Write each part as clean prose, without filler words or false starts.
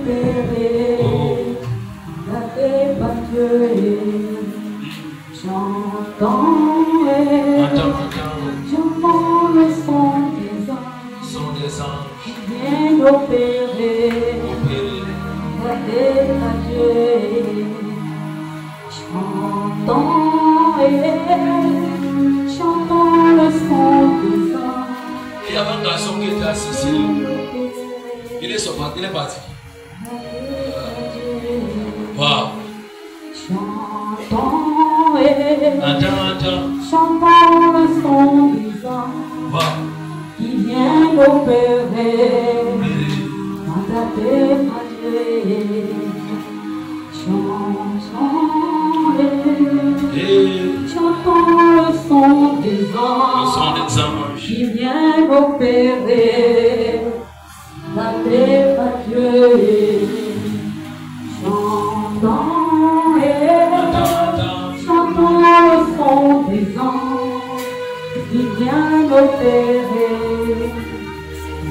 opérer, gâté par Dieu, j'entends le son des anges qui viennent opérer, gâté par Dieu, j'entends le son des anges. Il y avait un garçon qui était assis. Il est sorti, il est parti. Wow. Chantons le son des anges qui vient opérer, mandaté par Dieu. Chantons le son des anges qui vient opérer, mandaté par Dieu. Chantons le son des anges qui vient opérer,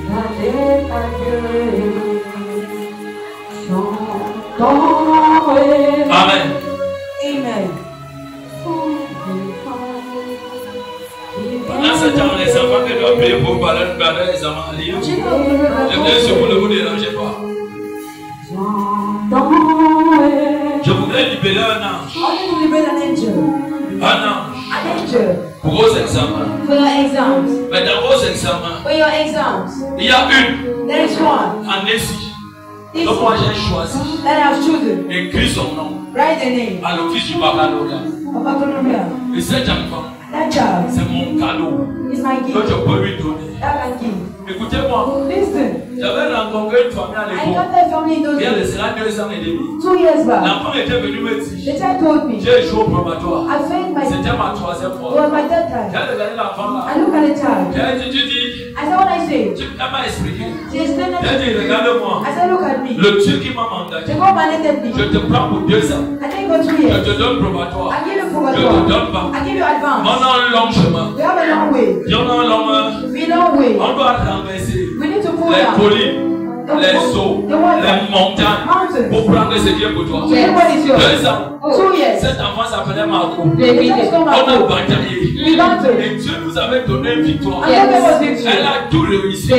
mandaté par Dieu. Chantons. Amen. Amen. Pendant ce temps, les enfants qui doivent payer pour parler les enfants à lire. Ne vous dérangez pas. Je voudrais libérer un ange. Un ange. Pour vos examens. Mais dans vos examens, il y a une année ci. Donc moi j'ai choisi d'écrire son nom à l'office du baccalauréat. Et cet enfant, c'est mon cadeau que je peux lui donner. Écoutez-moi, j'avais rencontré une famille à l'époque. Il y a de cela 2 ans et demi. L'enfant était venu me dire, j'ai joué au probatoire. C'était ma 3e fois. J'ai regardé l'enfant là. J'ai dit, tu m'as expliqué. J'ai dit, regarde-moi. Le Dieu qui m'a mandaté, je te prends pour 2 ans. Je te donne probatoire. Je te donne pas. On a un long chemin. On a un long on doit renverser les collines, les eaux, les montagnes pour prendre ce qui est pour toi. 2 ans. Cet enfant s'appelait Marco. On a bataillé. Et Dieu nous avait donné une victoire. Elle a tout réussi. Et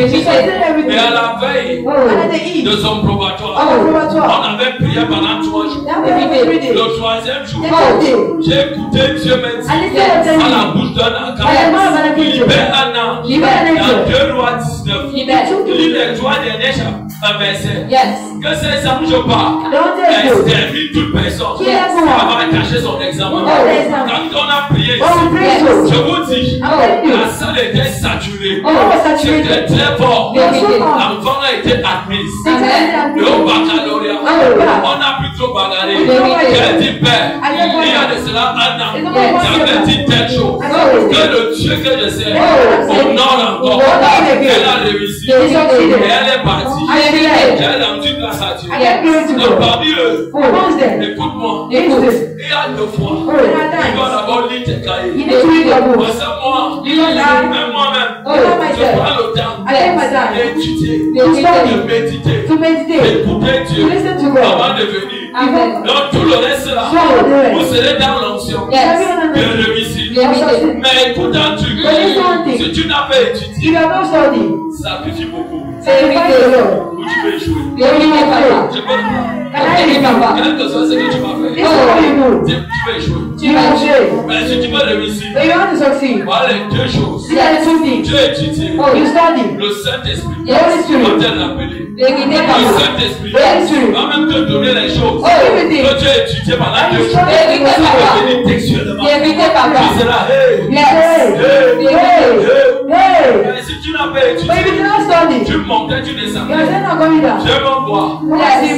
à la veille de son probatoire, on avait prié pendant 3 jours. Le 3e jour, j'ai écouté Dieu me dire à la bouche d'un enfant, libère un ange. Dans 2 Rois 19, lis les 3 derniers chapitres. Un verset. Que ces anges partent, exterminent toute personne qui va cacher son examen. Quand on a prié ici, je vous dis, la salle était saturée. C'était très fort. L'enfant a été admis. Et au baccalauréat, on a plutôt bagarré. J'ai dit, Père, il y a de cela 1 an, j'avais dit telle chose. Que le Dieu que je sais, honore encore. Elle a réussi. Et elle est partie. J'ai rendu grâce à Dieu. Donc parmi eux, écoute-moi, il y a 2 fois, tu dois d'abord lire tes cahiers. Parce que moi, même moi-même, je prends le temps d'étudier, de méditer, d'écouter Dieu avant de venir. Donc tout le reste là, vous serez dans l'onction de réussir. Mais écoute un truc, si tu n'as pas étudié, sacrifie beaucoup. Où tu peux échouer. Je peux quel que soit ce que tu vas faire, tu peux échouer. Mais si tu veux réussir, voilà les 2 choses. Tu as étudié le Saint-Esprit. On vient l'appeler. Le Saint-Esprit va même te donner les choses que tu as étudiées pendant 2 jours. Tu vas venir textuellement. Tu seras mais si tu n'as pas étudié, tu montais, tu descendais. Je veux voir.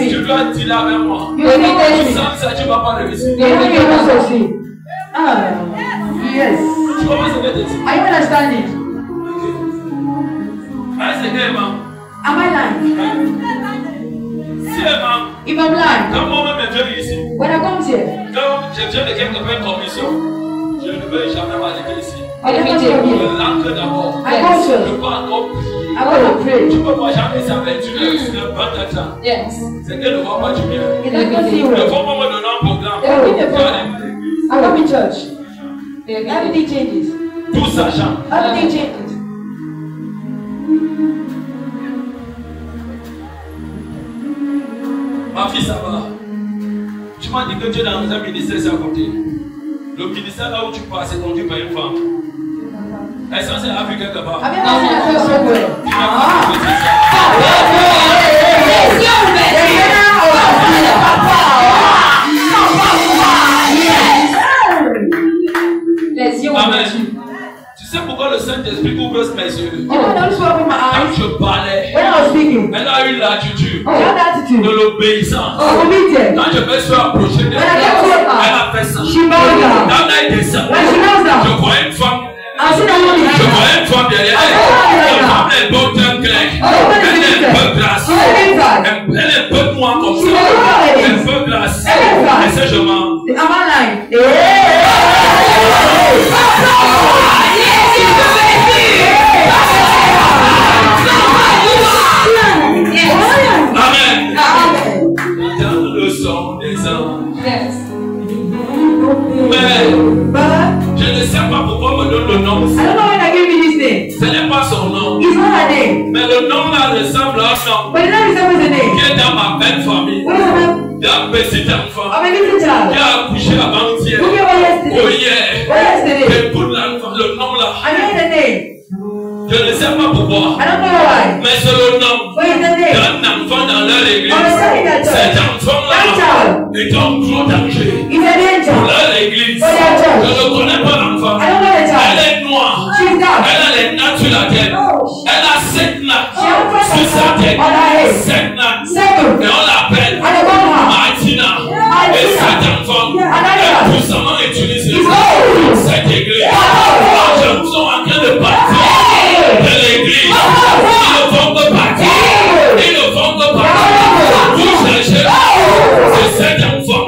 Tu dois dire avec moi. Sans ça, tu ne vas pas réussir. Yes. Tu vois ce que je te dis? Are you understanding? Am I lying? Si if I'm blind, quand moi-même je viens ici, when I come here, quand je viens de quelque part commission, je ne veux jamais m'arrêter ici. I Je rentre d'abord. I go to. Je peux encore prier. I want to pray. Tu peux voir jamais s'aventurer sur un batata. Yes. C'est que ne voit pas du bien. It doesn't see Ne well. faut pas me donner un programme. I come in church. Everything changes. Tout ça change. Everything changes. Ma fille, ça va. Tu m'as dit que tu es dans un ministère, c'est à côté. Le ministère là où tu passes, c'est conduit par une femme. Elle est censée avoir quelque part. Have you ever seen a person somewhere? Amen. Tu sais pourquoi le Saint-Esprit ouvre mes yeux? Quand je parlais, elle a eu l'attitude de l'obéissance. Quand je me suis approché d'elle, elle a fait ça. Quand elle descend, je vois une femme. Je vois une femme derrière elle. La femme est bonne, elle est un peu grasse. Elle est un peu noire comme ça. Elle est un peu grasse. Et c'est je mens. Amen. Dans le son des anges. Mais je ne sais pas pourquoi on me donne le nom. Ce n'est pas son nom. Mais le nom là ressemble à un nom qui est dans ma belle famille. D'un petit enfant qui a accouché avant-hier. Oh yeah. Écoute le nom là. Je ne sais pas pourquoi. Mais c'est le nom d'un enfant dans leur église. Cet enfant-là est en gros danger pour leur église. Je ne connais pas l'enfant. Elle est noire. Elle a les nattes sur la tête. Elle a 7 nattes sur sa tête. 7 nattes. Et on l'appelle Martina. Et cet enfant est puissamment utilisé. Cette église. Les gens sont en train de partir de l'église. Ils ne vont que partir. Ils ne vont que partir. Vous cherchez. C'est cet enfant.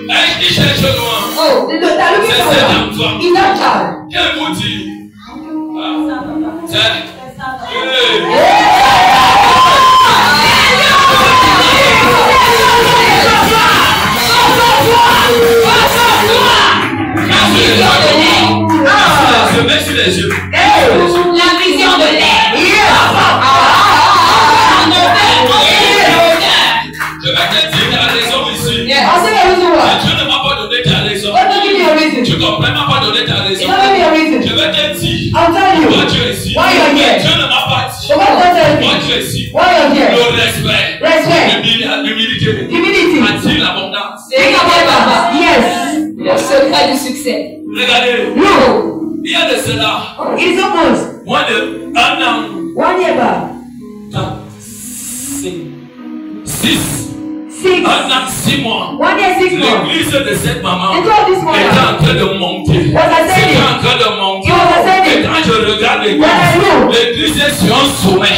Elle qui cherche loin. C'est cet enfant. Quel vous dit? Je mets sur les yeux. La vision de l'air. Je vais te dire la raison ici. Dieu ne m'a pas donné ta raison. Tu comprends, il m'a pas donné ta raison. Je vais te dire pourquoi tu es ici. Dieu ne m'a pas dit pourquoi tu es ici. Le respect, l'humilité, attire l'abondance. Le secret du succès. Regardez, il y a de cela moins de 1 an. 6 1 an, 6 mois. L'église de cette maman était en train de monter. C'était en train de monter. Et quand je regarde l'église est sur un sommet.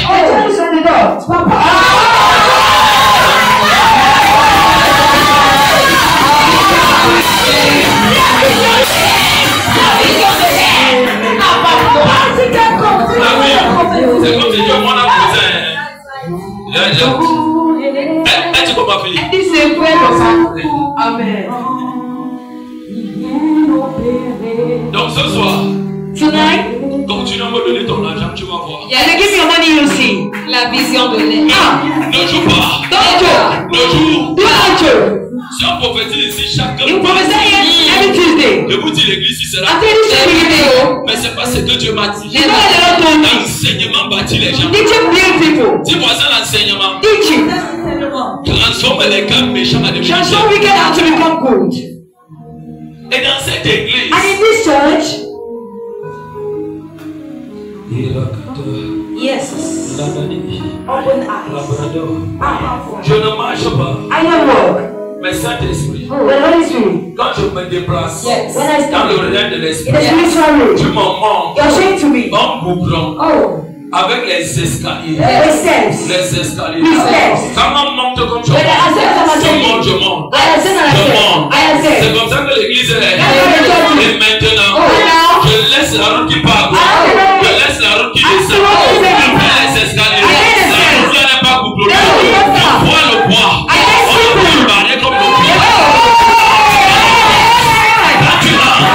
C'est comme si Dieu m'en a posé. Est-ce que ma fille? Amen. Donc ce soir, Tonight, continue à me donner ton argent, tu vas voir. give me your money, you'll see. La vision de l'air. Ne joue pas. Don't joke. Ne joue. Do not joke. Si on prophétise ici chaque You prophesy every Tuesday. je vous dis l'église ici sera. I tell you something. Mais c'est pas ce que Dieu m'a dit. You know what the Lord told me? L'enseignement bâtit les gens. Teaching build people. Dis-moi ça l'enseignement. Teaching. Transforme les cas méchants à des gens. Transform wicked out to become good. Et dans cette église, And in this church, yes, open eyes. je ne marche pas. I don't walk. Mais Saint-Esprit, The Holy Spirit. quand je me déplace Yes. When I dans stand le règne de in l'esprit, the spiritual tu room, m'en manques you're saying to me, un boucron. oh, Avec les escaliers. Les steps. Les escaliers. Les steps. Quand on monte comme je When I monte, ascend, je monte. I ascend and Je ascend. monte. I ascend. C'est comme ça que l'église est. Yes. Et maintenant, now. je laisse la route qui part. I Je laisse la route qui I descend. follow the Je prends les escaliers. I get the La route n'est pas couplée. No, we don't Je stop. vois le bois. I get On ne peut pas parler comme le bois. Quand tu entres,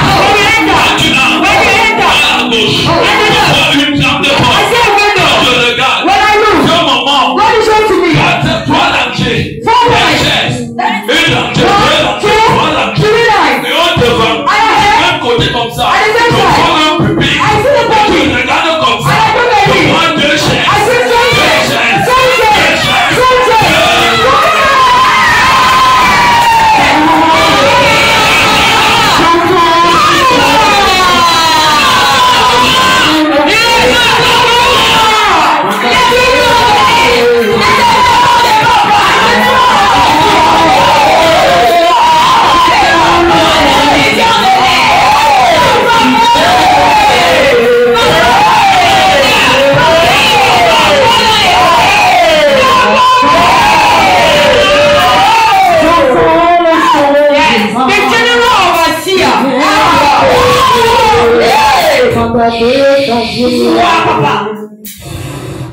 quand tu entres, à la gauche, je vois une flamme de bois. Quand je regarde, ce moment, trois rangées, des chaises, une rangée, deux rangées, trois rangées, et on devant, même côté comme ça, je vois un pupitre, et tu regardes comme ça, je vois deux chaises,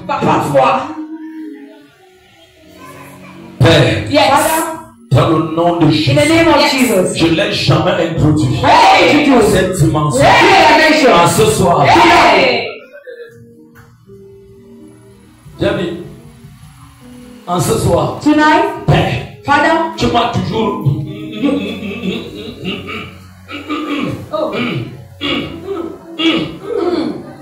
Papa, foi. Père, Yes. dans le nom de In Jésus, the name of Jesus. je ne l'ai jamais introduit Hey, dans cette dimension. Hey, En ce soir, Hey. Jamie, en ce soir, Tonight, Père, Father, tu m'as toujours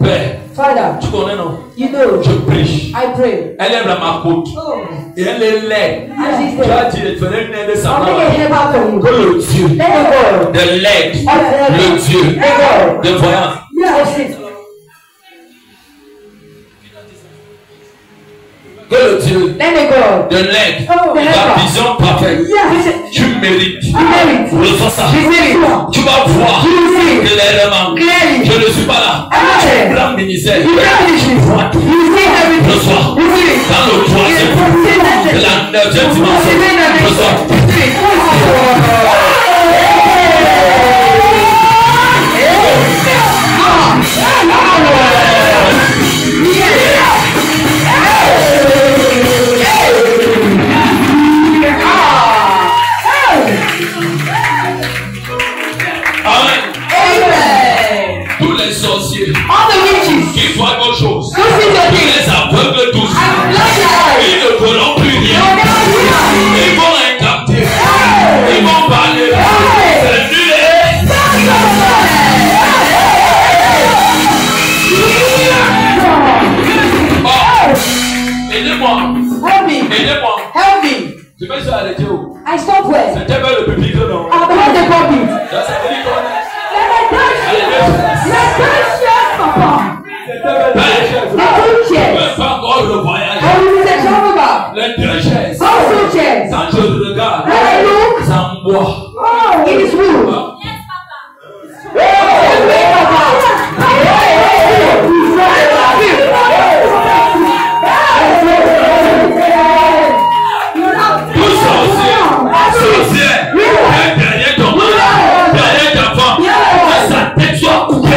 Père, Father, tu connais non? you know, Je prie. I pray. Elle lève ma côte. Et elle est laide. As he Tu as said, dit, elle ferait une aide de sa I'll make a main. help out for you. Que le Dieu Let the God. de l'aide, le Dieu Let God. de voyance, Yes. que le Dieu Let the God. de l'aide, Oh, the la helper. vision parfaite, Yes. tu mérites. You mérite. Reçois ça. You mérite. Tu vas voir You will see. clairement. Clearly. Je ne suis pas là. Amen. Plan ministère. You know it. Vois tout. You see everything. Reçois. You see it. Dans le troisième jour de la 9e dimension. Reçois. Amen. Tous les sorciers qui voient autre chose, tous les aveugles tous, ils ne verront plus rien. Ils vont incanter. Ils vont parler. C'est nul. Aidez-moi. Help me. Aidez-moi. Help me. Je vais se arrêter où? I stop where? C'était vers le public, non? I'm behind the pulpit. Ça, ça veut dire quoi? Let us share, Papa. C'était vers le The two chairs. même pas encore le voyage. I will say travel back. Les deux chaises. Also chairs. Quand je regarde, When I look, ça me boit. it is wood. Tout sorcier, derrière ton mari, derrière ta femme, que sa tête soit coupée.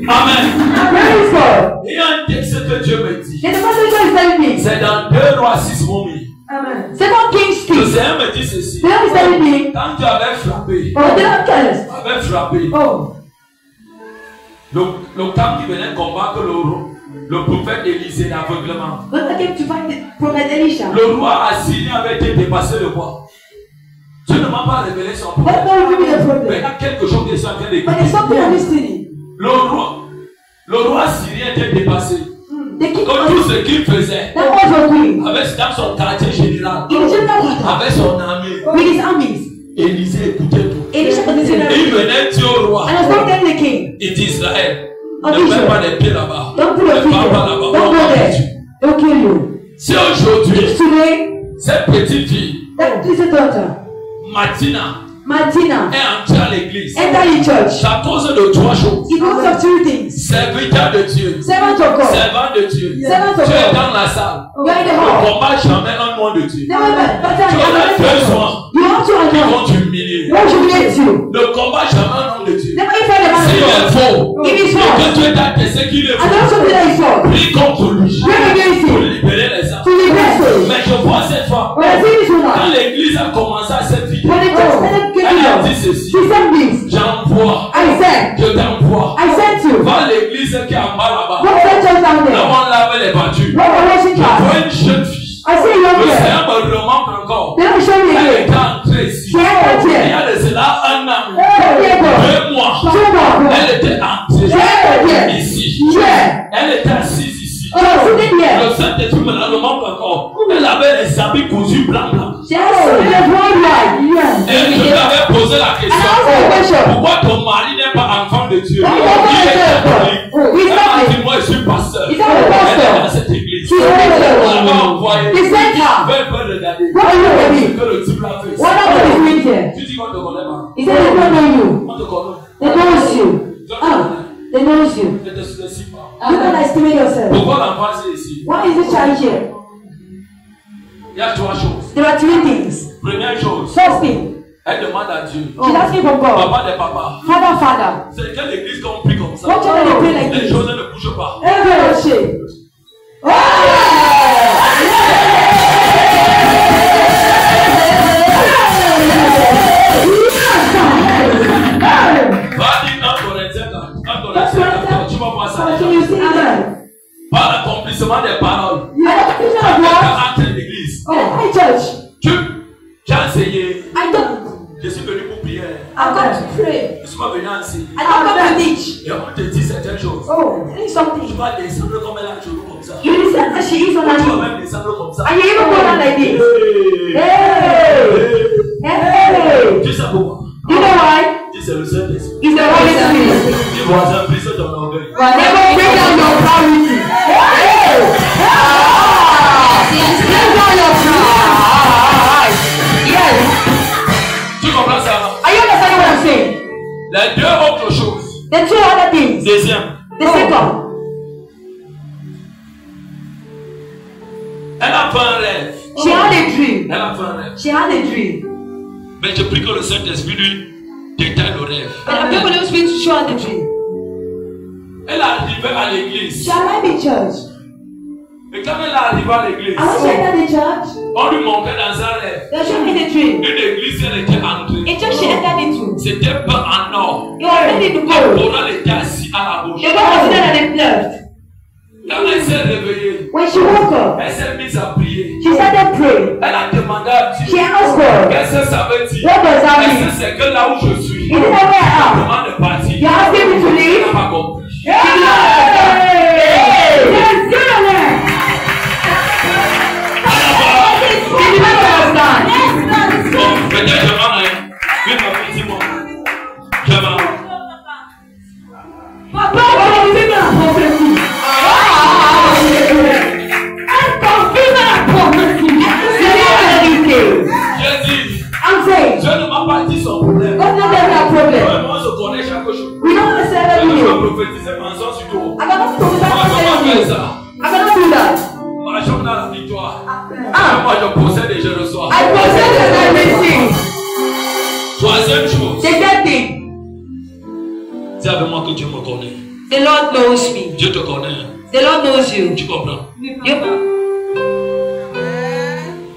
Amen. Il y a un texte que Dieu me dit. C'est dans 2 Rois 6, mon ami. Second Kings Le 6. Seigneur me dit ceci. The Lord is telling me, Quand tu avais frappé, oh, they don't tell us. Oh, le camp qui venait combattre le prophète Élisée d'aveuglement. God came to find the prophet Elisha. Le roi assyrien avait été dépassé le roi. Dieu ne m'a pas révélé son God problème. don't give me the Mais il y problem. a quelque chose qui est en train But there's d'écouter. something I'm listening. Le roi assyrien était dépassé. The king Donc tout ce qu'il faisait, that was doing avec dans son quartier général, in the general quarter avec son armée, with his armies. Élisée écoutait tout. Elisha was listening. Et il venait dire au roi And I was telling the king, d'Israël, Oh, ne mets pas les pieds là-bas. don't put Ne your feet va there. pas là-bas. Don't go there. They'll kill you. Si aujourd'hui, Today, cette petite fille, that little daughter, Martina, Martina. est entrée à l'église. Enter the church. C'est à cause de 3 choses. Because of 2 things. Serviteur de Dieu. Servant of God. Servant de Dieu. Servant of Tu es God. dans la salle. You are in the Ne hall. combat jamais un nom de Dieu. Never Tu as besoin You want to qui anoint. vont t'humilier. Won't humiliate you. Ne combat jamais un nom de Dieu. Never even the man S'il of est God. faux, If it's et false. que Dieu t'a testé qu'il est And don't faux, something that is false. prie contre lui. Pray against Pour him. libérer les âmes. To liberate souls. Mais je vois cette femme. When I see this Quand woman, l'église a commencé à cette vidéo, when the church started elle getting a up, dit she ceci. said this. J'envoie. I said, Je t'envoie. I said to. Va à l'église qui est en bas là-bas. Go to the church down Là there. où on lave les battus. Go to washing Je vois class. une jeune fille. I see a young Le girl. Seigneur me remonte encore. They don't show me Elle again. est entrée ici. She entered Il y here. a de cela un an. 2 2 mois. more. Elle était entrée Yeah. ici. Yeah. Elle était assise ici. She was sitting here. Le Saint-Esprit me la remonte encore. Elle avait les habits cousus blancs blancs. She has the one right. Yes. Et je lui avais posé la And I asked her a question. question. Pourquoi ton mari n'est pas enfant de Dieu? Oh, Il est catholique. oh, he's Elle m'a not. dit, moi je suis pasteur. He's not a pastor. Elle est dans cette église. She's not a pastor. On m'a envoyé. He sent her. Fais regarder. What are you Ce doing? que le type l'a fait. What are you doing here? Tu dis qu'on te connaît pas. He said they don't know you. On te connaît. They knows you. They knows you. Ne te sous-estime pas. You don't estimate yourself. Pourquoi l'enfant c'est ici? Why is this child here? Il y a 3 choses. There are 3 things. Première chose, First thing, elle demande à Dieu. she's asking from God. Papa des papas. Father. C'est quelle église qu'on prie comme ça? What church they pray like Les this? choses ne bougent pas. Every shame. Va dire un Corinthien, tu vas voir ça. Can you see that? Par l'accomplissement des paroles. I don't think Quand that. tu entres à l'église, Oh, my church. tu as essayé. I don't. Je suis venu pour prier. I've got to pray. Je ne suis pas venu enseigner. I don't come to teach. Et on te dit certaines choses. Oh, think Tu something. vas descendre comme elle a toujours comme ça. You listen that she is on Tu vas her. même descendre comme ça. And you even go down like this. Hey. Hey. Tu sais pourquoi? You know why? Dis c'est le Saint-Esprit. It's the Holy Spirit. Dis voisin, brise ton orgueil. They will bring down your priority. Hey. Bring down your pride. Yes. Tu comprends ça? Are you understanding what I'm saying? Les 2 autres choses. The 2 other things. Deuxième, The second. elle a fait un rêve. She had a dream. Elle a fait un rêve. She had a dream. Mais je prie que le Saint-Esprit lui détaille le rêve. And I'm going to speak to show her the dream. Elle est arrivée à l'église. She arrived in church. Et quand elle est arrivée à l'église, And when she entered the church, on lui montrait dans un rêve they showed me the dream. une église elle était entrée. In church she entered into. C'était peint en or. You are ready to Le go. Coran était assis à la gauche. The God was seated at the left. Quand elle s'est réveillée, When she woke up, elle s'est mise à prier. she started praying. Elle a demandé à She Dieu. asked God, Qu'est-ce que ça veut dire? what does that Est-ce mean? que c'est que là où je suis, Is it that where I am? demande de partir? You asking me to Elle leave? n'a pas compris. Yes, get on there. Did you not understand? Bon, peut-être je m'en ai. Oui, papa, dis-moi. Je m'en ai. Papa, what is that prophecy? I'm confused at prophecy. J'ai dit, I'm saying, Dieu ne m'a pas dit son problème. God knows there's a problem. Moi, je connais chaque chose. We don't understand Je ne peux everything. prophétiser mensonge sur toi. I cannot prophesy Moi, je for peux you. faire ça. I cannot do that. Moi, je donne la victoire. Ah. Moi, je possède et je reçois. I possess and I receive. Troisième chose. The third thing, Dis avec moi que Dieu me connaît. The Lord knows me. Dieu te connaît. The Lord knows you. Tu comprends? Yep.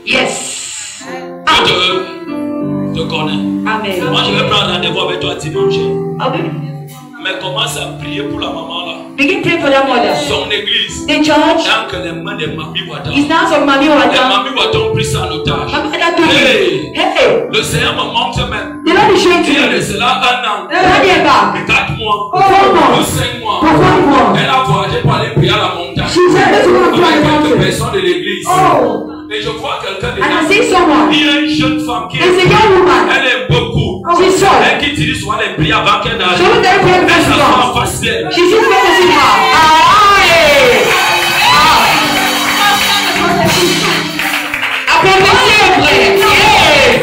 Yes. Dieu te connaît. Amen. Moi, je vais prendre rendez-vous avec toi dimanche. Okay. Mais commence à prier pour la maman là. Begin praying for that mother. Son église. The church Tant que les mains des mamies Wata. is now of Mami Les Wata. mamies Wata ont pris ça en otage. Hey. Hey. Le Seigneur me montre même. The Lord is showing to Il y a de me. cela 1 an. Turn back. Et 4 mois. Oh, no. Ou 5 mois. For 5 months. Elle a voyagé pour aller prier à la montagne. She said that she want to Avec cry quelques about it. personnes de l'église. Oh, Et je vois quelqu'un de And I là. see someone. Il y a une jeune femme qui It's a young woman. elle aime beaucoup. She's short. Elle qui dirige souvent les prières avant qu'elle n'arrive. She will tell you Elle very s'assoit en well. face d'elle. She's just going to see her. Aye. A prophecy of prayer.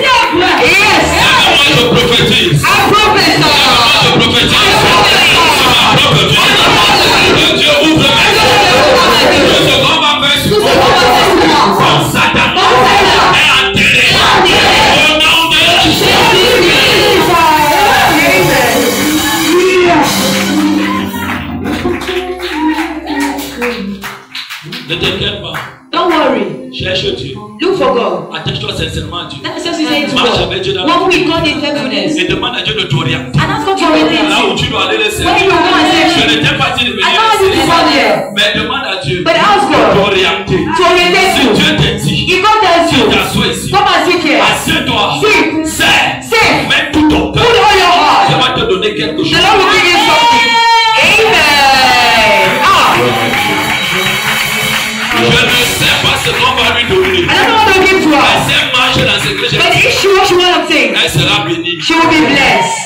Yes. Yes. je prophétise. I prophesy. Je prophétise. Dieu ouvre mes yeux. Tout ce qu'on va faire sur moi. Comme Satan est enterré. Au nom de Ne t'inquiète pas. Don't worry. Cherche Dieu. Look for God. Attache-toi sincèrement à Dieu. That's what you say to Marche God. avec Dieu dans Walk with God in faithfulness. et demande à Dieu de t'orienter. And ask God to orientate Là où you. tu dois aller les When servir. you go and Je say, ne t'ai pas dit de venir I don't want you to come les here. mais demande à Dieu But ask de God t'orienter. to orientate Si you. Dieu te dit, If God tells tu you, t'assois ici, come and sit here. assieds-toi, Sit. sais, mets tout ton Put cœur. all your heart. Je vais te donner quelque chose. The Lord will give you something. Amen. Je ne sais pas ce qu'on va lui donner. I don't know what to give to Elle her. sait marcher dans ce que j'ai But dit. if she wants one thing, Elle sera bénie. she will be blessed.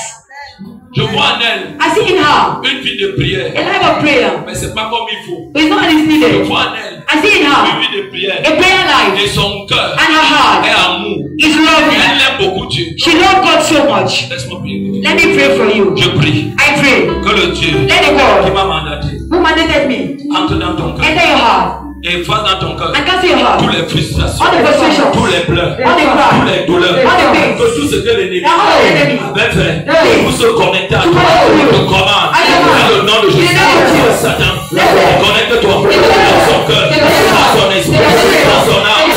Je vois en elle I see in her une vie de prière. a life of prayer. Mais c'est pas comme il faut. But it's not as Je needed. vois en elle I see in une her vie de prière. a prayer life. Et son cœur And her est heart amour. is loving. Elle aime beaucoup Dieu. She loves God so much. Laisse-moi prier. Let me pray for you. Je prie I pray. que le Dieu Let the qui God m'a mandaté who mandated me entre dans ton cœur enter your heart et fasse dans ton cœur and cast your heart. toutes les frustrations, All the frustrations. tous les pleurs, All the toutes cry. les douleurs, All the pains. que tout ce que l'ennemi All the enemy. avait fait Hey. pour se connecter à To toi, connect to you. te commande I command. dans le nom de In the Jésus. name of Jesus. Satan, Yes. connecte-toi dans son cœur, dans son esprit, dans son âme,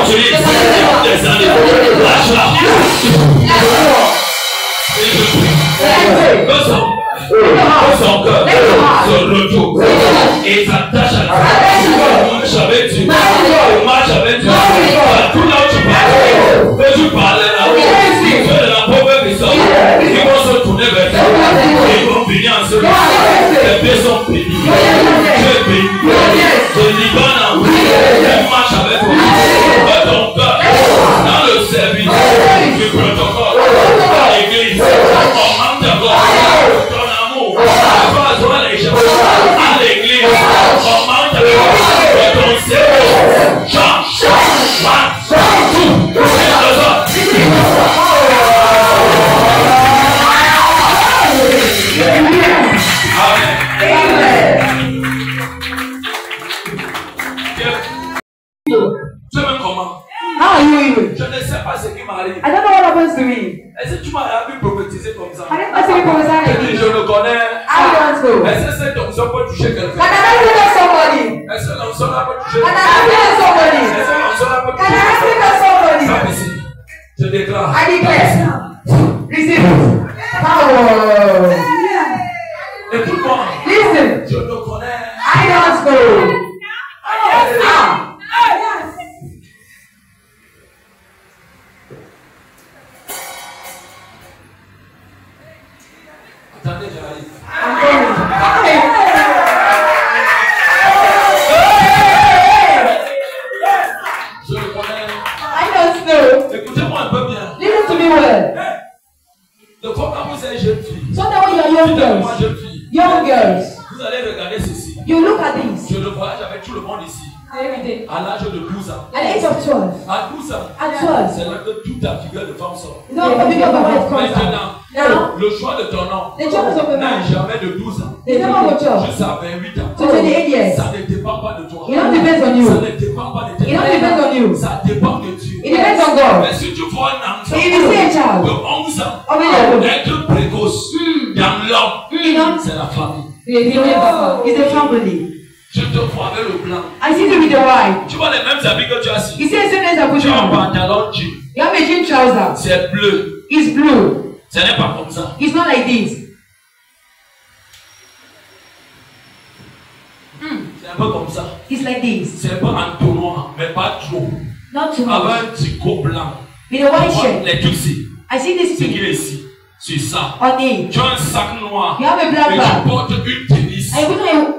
utilise tes années, lâche-la. Et je prie que son cœur se retrouve et s'attache à la marche avec Dieu, marche avec Dieu. Tout là où tu parles, que tu parles là, tu es la pauvre personne, ils vont se tourner vers toi, ils vont bénir en ce moment. Les pieds sont bénis, tu es béni, je libère en vous, je marche avec toi, que ton cœur dans le service du protocole, dans l'église, on manque d'abord ton amour, à l'église, on manque d'abord ton service, change, tu sais même comment? How are you even? Je ne sais pas ce qui m'arrive. I don't know what happens to me. Est-ce que tu m'as vu prophétiser comme ça? I never see people say Et puis je le connais. I don't know. Est-ce que cette onction peut toucher quelqu'un? Can I pray for somebody? Est-ce que l'onction là peut toucher Can I quelqu'un? pray for somebody? Est-ce que l'onction là peut Can toucher I pray quelqu'un? for somebody? Viens ici. Je déclare. I declare. Receive power. Écoute-moi. Listen. Je le connais. I don't know. Attendez, j'arrive. I'm coming. Je le connais. I don't know. Écoutez-moi un peu bien. Listen to me well. De fois quand vous êtes jeune fille, So now when you're young dites-moi girls, jeune fille, young girls, vous allez regarder ceci. you look at this. Je le voyage avec tout le monde ici. Every day. À l'âge de 12 ans. At the age of 12. À 12 ans. At 12. C'est là que toute ta figure de femme sort. No, because of what comes out. Maintenant, Now, le choix de ton nom the choice of a n'est man. jamais de 12 ans. They never go church. Jusqu'à 28 ans. To 28 years. Ça ne dépend pas de toi. It don't depend on you. Ça ne dépend pas de tes It don't depend on you. Ça dépend de Dieu. It depends on God. Mais si tu vois un enfant If you see a de child 11 ans of a être précoce dans l'homme, c'est la famille. it's a family. Je te vois avec le blanc. I see you with the white. Tu vois les mêmes habits que tu as ici. You see the same as I put Tu as un on. pantalon jean. You have a jean trouser. C'est bleu. It's blue. Ce n'est pas comme ça. It's not like this. C'est un peu comme ça. It's like this. C'est un peu entonnoir, mais pas trop. Not too Avec much. un petit coat blanc. With a white Tu vois, shirt. les tuxis. I see this C'est qu'il thing est ici. Sur ça. on it. Tu as un sac noir. You have a black Et bag. tu portes une tennis. I put on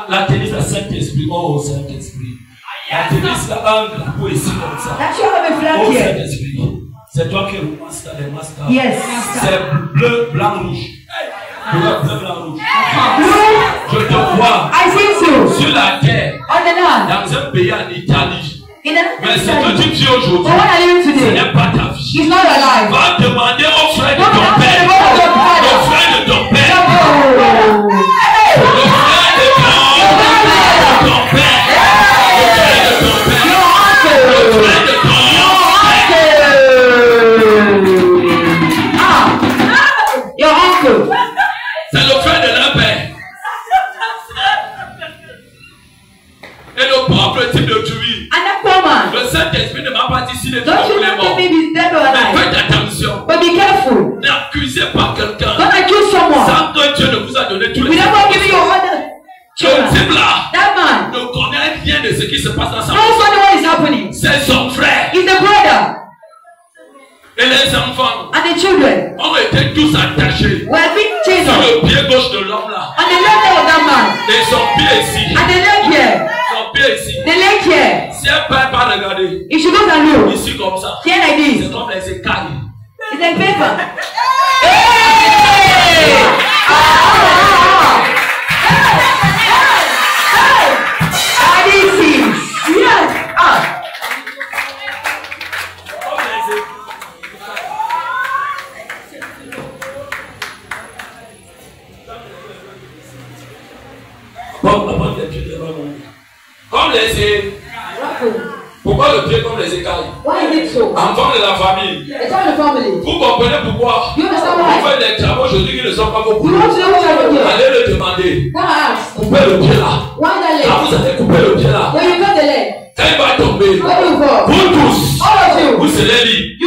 La tennis à Saint-Esprit. Oh, Saint-Esprit. La tennis là, un drapeau ici comme ça. that you have a flag Oh, here. Saint-Esprit. C'est toi qui es le master des masters. Yes. C'est bleu, blanc, rouge. Bleu, blanc, rouge. Blue. Je te vois I see two. sur la terre, On the land. dans un pays en Italie. In the Mais ce que tu dis But aujourd'hui, what are you ce today? n'est pas ta vie. It's not your life. Va te demander au frère de ton père. Le frère de ton père. Le frère de ton père. C'est le frère de leur père. Et le propre type de tuer. Le Saint-Esprit ne m'a pas dit si les gens sont morts. Mais faites attention. N'accusez pas quelqu'un sans que Dieu ne vous a donné tous les choses. Ce type-là ne connaît rien de ce qui se passe dans sa vie. C'est son frère. Et les enfants ont été tous attachés sur le pied gauche de l'homme là. Et son pied ici. Son pied ici. Si un père pas regarder ici comme ça, c'est comme les écailles. Comme les écailles. Pourquoi le pied comme les écailles? Enfant de la famille. Vous comprenez pourquoi? Vous faites des travaux aujourd'hui qui ne sont pas vos boulot. Allez le demander. Coupez le pied là. Quand vous allez couper le pied là, quand il va tomber, vous tous, vous serez libres.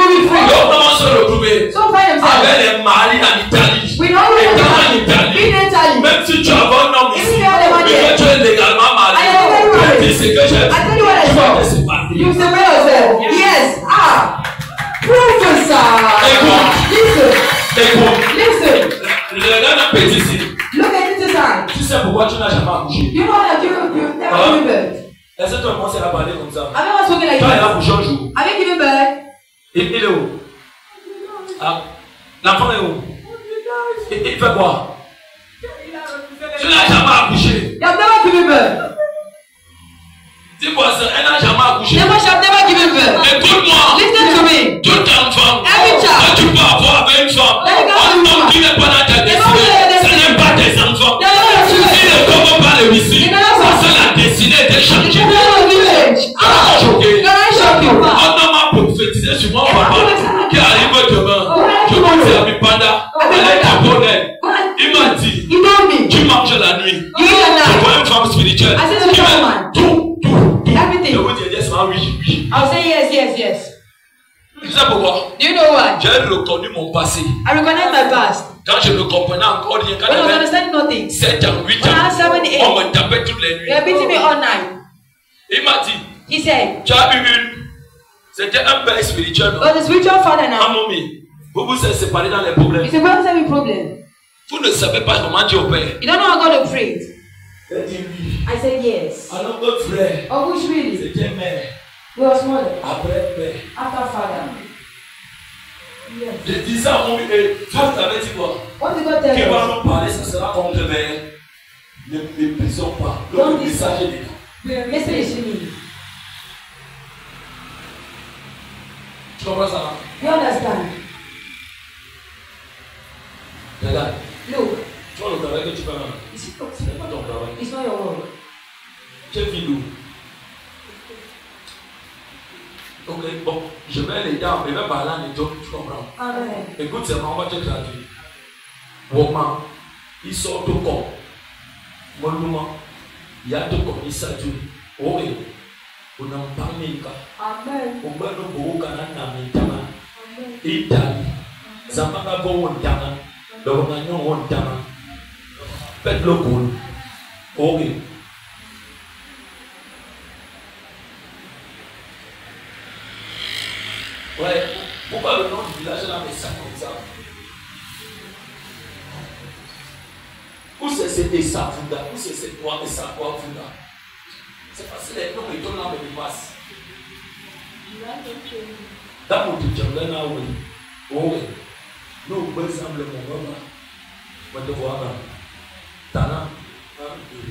Comment se retrouver avec les maris en Italie? Et quand en Italie, même si tu as un homme ici, mais que tu es légalement marié, tu dis ce que j'ai fait, tu vas te séparer. You separate yourself. Yes. Prove ça. Écoute. Listen. Regarde un petit signe. Look at this side. Tu sais pourquoi tu n'as jamais accouché? You know that you never given birth. Est-ce que tu as commencé à parler comme ça? Have you ever spoken like this? Tu as accouché un jour. Have you given birth? Il est où? L'enfant est où? Il fait quoi? Tu n'as jamais accouché. You have never given birth. Dis-moi ça, elle n'a jamais accouché. Never shall never given birth. Écoute-moi. Listen to me. Toute enfant Every child. que tu peux avoir avec une femme, un homme qui n'est pas dans ta destinée, ce n'est pas tes enfants. Si ne comprends pas le ici, parce que la destinée était changée. Choqué. Un homme a prophétisé sur mon papa qui arrive demain. Je me dis à mi panda, elle est japonaise. Il m'a dit, tu manges la nuit. Je vois une femme spirituelle qui met tout. Everything. Je vous dis yes, oui. I'll say yes. Tu sais pourquoi? Do you know why? J'ai reconnu mon passé. I recognize my past. Quand je ne comprenais encore rien, quand When I was j'avais understanding nothing. 7 ans, 8 When I ans, was 7, 8. on me tapait toutes les nuits. They are beating me all night. Il m'a dit, He said, tu as eu une. C'était un père spirituel. but the spiritual father Un now. mommy, vous vous êtes séparés dans les problèmes. It's a very saving problem. Vous ne savez pas comment dire au père. You don't know how God to pray. Il dit oui. I said yes. Alors notre frère, Oh, which really? c'était mère. We was mother. Après père. After father. Yes. Je disais à mon Dieu, Dieu t'avait dit quoi? What did God tell Qui va us? nous parler, ça sera contre mère. Ne méprisons pas. Le message est là. Listen to me. Tu comprends ça? You understand? Regarde. Look. Tu vois le travail que tu fais là? Ce n'est pas ton travail. It's not your work. Tu es vidéo. Ok, bon, je vais l'aider à me parler en état, tu comprends? Amen. Écoute, c'est moi, on va te traduire. Woman, il sort tout comme. Mon nom, il y a tout comme, il s'adule. Oui, on n'a pas mis qu'à. Amen. On va nous beaucoup qu'à n'a mis qu'à. Italie, ça m'a pas bon on t'a. Donc on a non on t'a. Faites le coup. Ok. Ouais, pourquoi le nom du village là met ça comme ça? Où c'est cet Essafunda? Où c'est cette noix Essafunda? C'est parce que les noms étant là me dépassent. Dans mon petit jardin là, oui. Oui. Nous, par exemple, mon maman, je te vois là. Tana,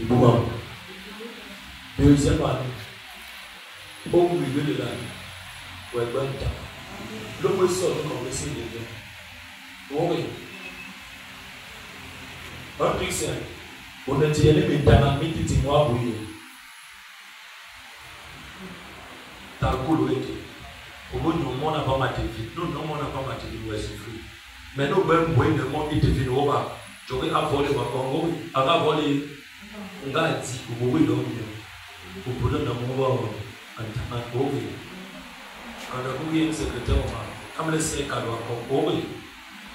Bouba. Deuxième année. Au milieu de l'année. Ouais, bon temps. Le mot sort de mon récit de Dieu. Oui. Un truc c'est, on a dit, elle est maintenant, mais tu dis-moi, oui. T'as le coup, oui. Au bout du moment, on n'a pas ma TV. Nous, non, on n'a pas ma TV, nous, c'est free. Mais nous, même, oui, le monde, il te fait nous, j'aurais volé ma Congo, avant voler, on a dit, vous pouvez dormir. Vous pouvez dormir, en tant que quand vous êtes secrétaire, comme le sait qu'à l'heure,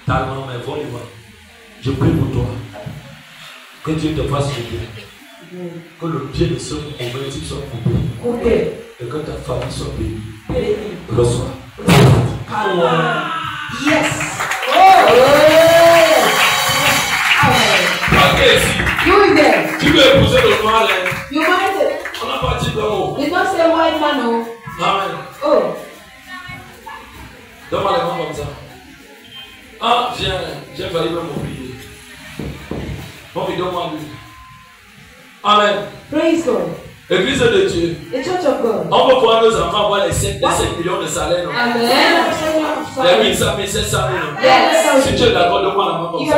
talent, mais volé, je prie pour toi. Que Dieu te fasse du bien. Que le pied de ce converti soit coupé. Et que ta famille soit bénie. Reçois. Power. Yes. You there. Tu veux épouser le noir. You might. On n'a pas dit blanc. You don't say white man, no. Amen. Oh. Donne-moi les mains comme ça. Ah, viens, j'ai failli me m'oublier. Bon, donne-moi lui. Amen. Praise God. Église de Dieu. The church of God. On peut voir nos enfants avoir les 5 millions de salaires. Amen. Les 800 000, 700 000. Yes. Si tu es d'accord, donne-moi la main comme ça.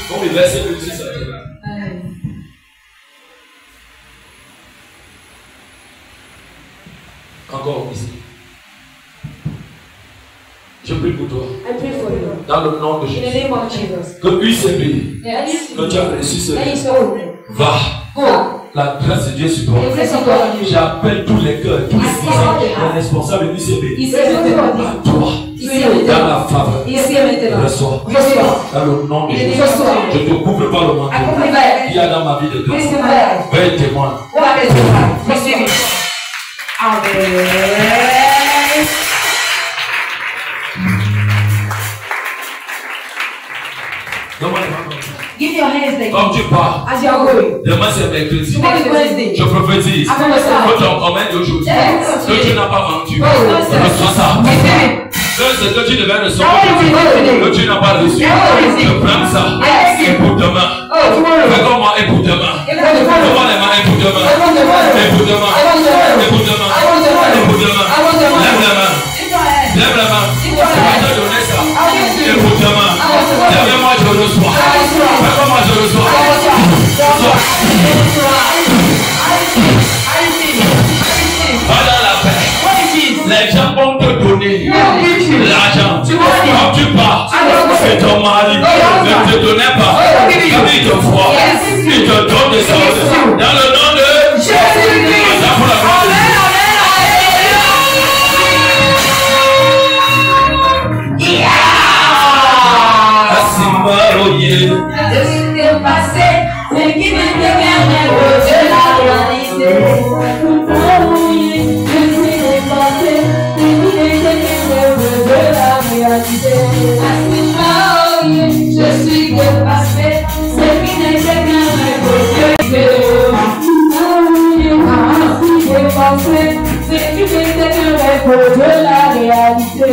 Bon, mais verset le 10 à Dieu. Encore ici. Je prie pour toi. I pray for you. Dans le nom de In the Jésus. name of Jesus. Que UCB, que tu as reçu ce va. La grâce de Dieu sur toi. J'appelle tous les cœurs, tous les responsables du UCB. À toi. Dans la faveur. Reçois. Dans le nom de Jésus. Je te couvre par le manteau. Il y a dans ma vie de grâce. Veuillez témoin. Give your hands there. Comme tu pars, As you are going. demain c'est mercredi. Tomorrow is Wednesday. Je prophétise que ton commun d'aujourd'hui, que tu n'as pas vendu, reçois ça. C'est que tu devais recevoir, que tu n'as pas reçu. Je prends ça. Et pour demain. Fais comme moi, et pour demain. Comment les mains, et pour demain. Et pour demain. Et pour demain. Et pour demain. Lève la main. Lève la main. Je vais te donner ça. Et pour demain. Lève-moi, je reçois. Fais comme moi, je reçois. Va dans la paix. Les gens vont te donner l'argent. Quand tu pars, c'est ton mari ne te donnait pas. Comme il te voit, il te donne des choses. Dans le nom de Jésus-Christ. Je suis dépassé, c'est qui me dégaine de la réalité. Je suis dépassé, c'est qui me dégaine de la réalité. Je suis dépassé, c'est qui me dégaine de la réalité. C'est qui me dégaine de la réalité.